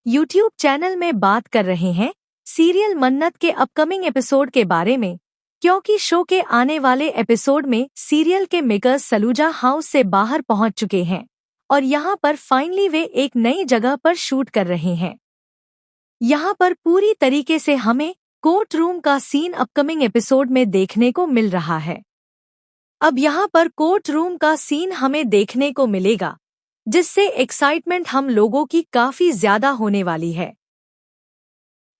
YouTube channel में बात कर रहे हैं सीरियल मन्नत के अपकमिंग एपिसोड के बारे में, क्योंकि शो के आने वाले एपिसोड में सीरियल के मेकर्स सलूजा हाउस से बाहर पहुंच चुके हैं और यहां पर फाइनली वे एक नई जगह पर शूट कर रहे हैं। यहां पर पूरी तरीके से हमें कोर्ट रूम का सीन अपकमिंग एपिसोड में देखने को मिल रहा है। अब यहां पर कोर्ट रूम का सीन हमें देखने को मिलेगा, जिससे एक्साइटमेंट हम लोगों की काफी ज्यादा होने वाली है।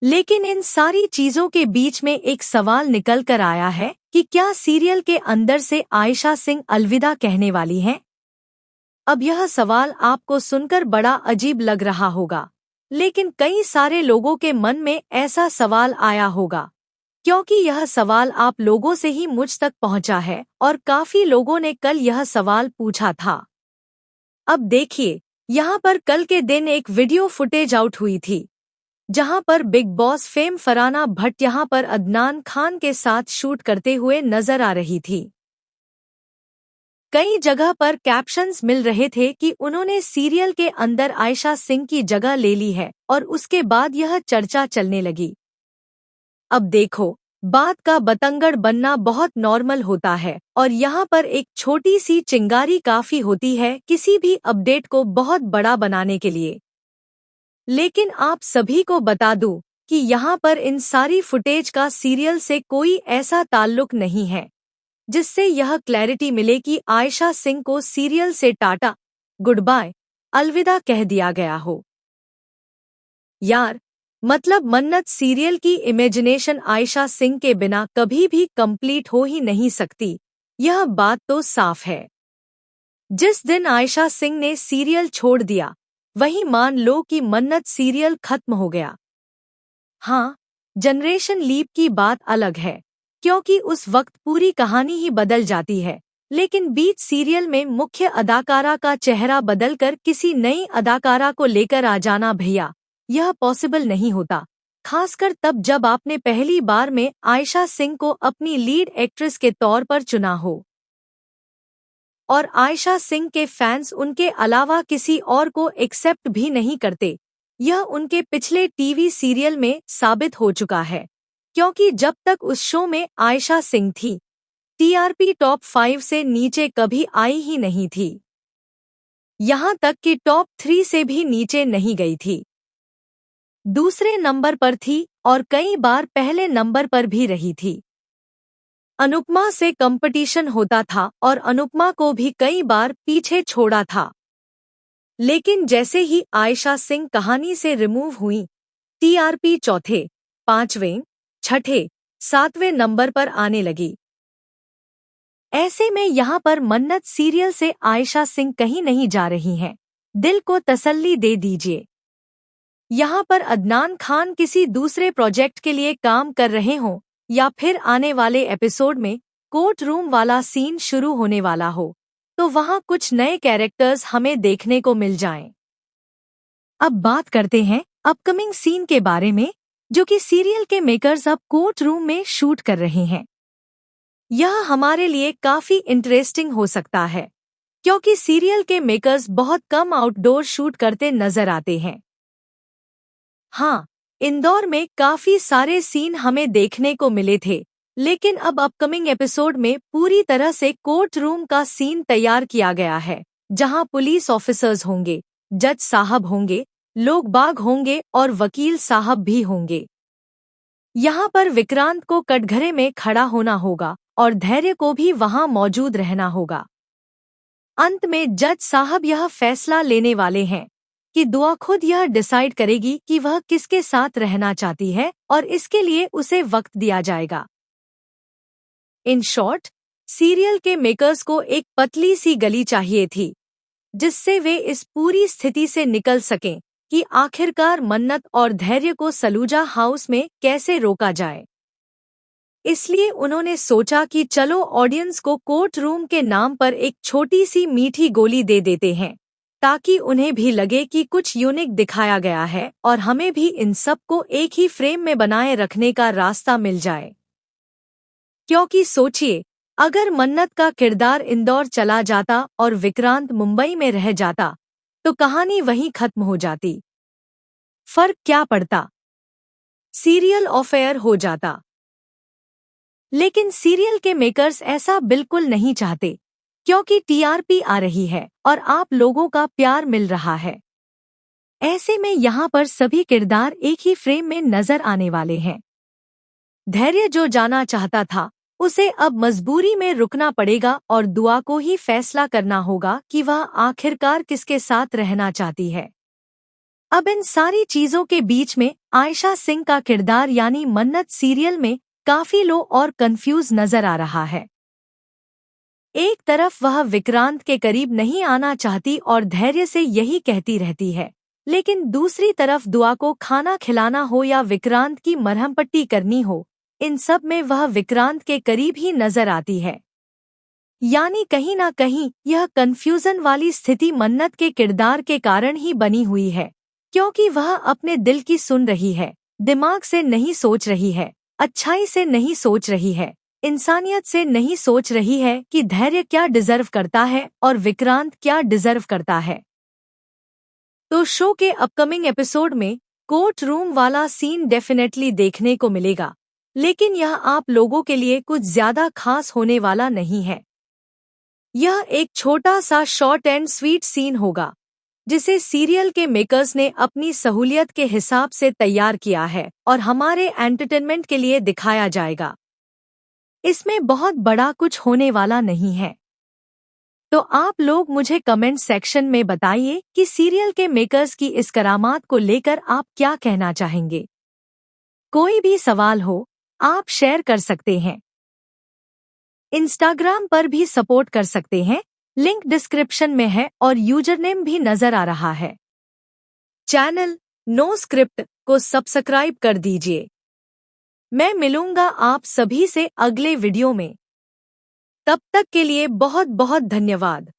लेकिन इन सारी चीजों के बीच में एक सवाल निकल कर आया है कि क्या सीरियल के अंदर से आयशा सिंह अलविदा कहने वाली हैं? अब यह सवाल आपको सुनकर बड़ा अजीब लग रहा होगा, लेकिन कई सारे लोगों के मन में ऐसा सवाल आया होगा, क्योंकि यह सवाल आप लोगों से ही मुझ तक पहुंचा है और काफी लोगों ने कल यह सवाल पूछा था। अब देखिए, यहाँ पर कल के दिन एक वीडियो फुटेज आउट हुई थी, जहां पर big boss fame Farhana Bhatt यहां पर अदनान खान के साथ शूट करते हुए नजर आ रही थी। कई जगह पर कैप्शंस मिल रहे थे कि उन्होंने सीरियल के अंदर आयशा सिंह की जगह ले ली है और उसके बाद यह चर्चा चलने लगी। अब देखो, बात का बतंगड़ बनना बहुत नॉर्मल होता है और यहाँ पर एक छोटी सी चिंगारी काफी होती है किसी भी अपडेट को बहुत बड़ा बनाने के लिए। लेकिन आप सभी को बता दूं कि यहाँ पर इन सारी फुटेज का सीरियल से कोई ऐसा ताल्लुक नहीं है, जिससे यह क्लैरिटी मिले कि आयशा सिंह को सीरियल से टाटा गुड बाय अलविदा कह दिया गया हो। यार, मतलब मन्नत सीरियल की इमेजिनेशन आयशा सिंह के बिना कभी भी कंप्लीट हो ही नहीं सकती, यह बात तो साफ है। जिस दिन आयशा सिंह ने सीरियल छोड़ दिया, वहीं मान लो कि मन्नत सीरियल खत्म हो गया। हाँ, जनरेशन लीप की बात अलग है, क्योंकि उस वक्त पूरी कहानी ही बदल जाती है, लेकिन बीच सीरियल में मुख्य अदाकारा का चेहरा बदलकर किसी नई अदाकारा को लेकर आ जाना भैया, यह पॉसिबल नहीं होता, खासकर तब जब आपने पहली बार में आयशा सिंह को अपनी लीड एक्ट्रेस के तौर पर चुना हो और आयशा सिंह के फैंस उनके अलावा किसी और को एक्सेप्ट भी नहीं करते। यह उनके पिछले टीवी सीरियल में साबित हो चुका है, क्योंकि जब तक उस शो में आयशा सिंह थी, टीआरपी टॉप 5 से नीचे कभी आई ही नहीं थी, यहाँ तक कि टॉप 3 से भी नीचे नहीं गई थी। दूसरे नंबर पर थी और कई बार पहले नंबर पर भी रही थी। अनुपमा से कंपटीशन होता था और अनुपमा को भी कई बार पीछे छोड़ा था, लेकिन जैसे ही आयशा सिंह कहानी से रिमूव हुई, टीआरपी चौथे, पांचवें, छठे, सातवें नंबर पर आने लगी। ऐसे में यहाँ पर मन्नत सीरियल से आयशा सिंह कहीं नहीं जा रही हैं, दिल को तसल्ली दे दीजिए। यहाँ पर अदनान खान किसी दूसरे प्रोजेक्ट के लिए काम कर रहे हों या फिर आने वाले एपिसोड में कोर्ट रूम वाला सीन शुरू होने वाला हो, तो वहाँ कुछ नए कैरेक्टर्स हमें देखने को मिल जाएं। अब बात करते हैं अपकमिंग सीन के बारे में, जो कि सीरियल के मेकर्स अब कोर्ट रूम में शूट कर रहे हैं। यह हमारे लिए काफी इंटरेस्टिंग हो सकता है, क्योंकि सीरियल के मेकर्स बहुत कम आउटडोर शूट करते नजर आते हैं। हाँ, इंदौर में काफी सारे सीन हमें देखने को मिले थे, लेकिन अब अपकमिंग एपिसोड में पूरी तरह से कोर्ट रूम का सीन तैयार किया गया है, जहां पुलिस ऑफिसर्स होंगे, जज साहब होंगे, लोग बाग होंगे और वकील साहब भी होंगे। यहाँ पर विक्रांत को कटघरे में खड़ा होना होगा और धैर्य को भी वहां मौजूद रहना होगा। अंत में जज साहब यह फैसला लेने वाले हैं कि दुआ खुद यह डिसाइड करेगी कि वह किसके साथ रहना चाहती है और इसके लिए उसे वक्त दिया जाएगा। इन शॉर्ट, सीरियल के मेकर्स को एक पतली सी गली चाहिए थी, जिससे वे इस पूरी स्थिति से निकल सकें कि आखिरकार मन्नत और धैर्य को सलूजा हाउस में कैसे रोका जाए। इसलिए उन्होंने सोचा कि चलो ऑडियंस को कोर्ट रूम के नाम पर एक छोटी सी मीठी गोली दे देते हैं, ताकि उन्हें भी लगे कि कुछ यूनिक दिखाया गया है और हमें भी इन सब को एक ही फ्रेम में बनाए रखने का रास्ता मिल जाए। क्योंकि सोचिए, अगर मन्नत का किरदार इंदौर चला जाता और विक्रांत मुंबई में रह जाता, तो कहानी वहीं खत्म हो जाती। फर्क क्या पड़ता, सीरियल ऑफ एयर हो जाता। लेकिन सीरियल के मेकर्स ऐसा बिल्कुल नहीं चाहते, क्योंकि टीआरपी आ रही है और आप लोगों का प्यार मिल रहा है। ऐसे में यहाँ पर सभी किरदार एक ही फ्रेम में नजर आने वाले हैं। धैर्य जो जाना चाहता था, उसे अब मजबूरी में रुकना पड़ेगा और दुआ को ही फैसला करना होगा कि वह आखिरकार किसके साथ रहना चाहती है। अब इन सारी चीजों के बीच में आयशा सिंह का किरदार यानी मन्नत सीरियल में काफी लो और कंफ्यूज नजर आ रहा है। एक तरफ वह विक्रांत के करीब नहीं आना चाहती और धैर्य से यही कहती रहती है, लेकिन दूसरी तरफ दुआ को खाना खिलाना हो या विक्रांत की मरहम पट्टी करनी हो, इन सब में वह विक्रांत के करीब ही नजर आती है। यानी कहीं ना कहीं यह कंफ्यूजन वाली स्थिति मन्नत के किरदार के कारण ही बनी हुई है, क्योंकि वह अपने दिल की सुन रही है, दिमाग से नहीं सोच रही है, अच्छाई से नहीं सोच रही है, इंसानियत से नहीं सोच रही है कि धैर्य क्या डिजर्व करता है और विक्रांत क्या डिजर्व करता है। तो शो के अपकमिंग एपिसोड में कोर्ट रूम वाला सीन डेफिनेटली देखने को मिलेगा, लेकिन यह आप लोगों के लिए कुछ ज्यादा खास होने वाला नहीं है। यह एक छोटा सा शॉर्ट एंड स्वीट सीन होगा, जिसे सीरियल के मेकर्स ने अपनी सहूलियत के हिसाब से तैयार किया है और हमारे एंटरटेनमेंट के लिए दिखाया जाएगा। इसमें बहुत बड़ा कुछ होने वाला नहीं है। तो आप लोग मुझे कमेंट सेक्शन में बताइए कि सीरियल के मेकर्स की इस करामात को लेकर आप क्या कहना चाहेंगे। कोई भी सवाल हो, आप शेयर कर सकते हैं। इंस्टाग्राम पर भी सपोर्ट कर सकते हैं, लिंक डिस्क्रिप्शन में है और यूजरनेम भी नजर आ रहा है। चैनल नो स्क्रिप्ट को सब्सक्राइब कर दीजिए। मैं मिलूंगा आप सभी से अगले वीडियो में। तब तक के लिए बहुत बहुत धन्यवाद।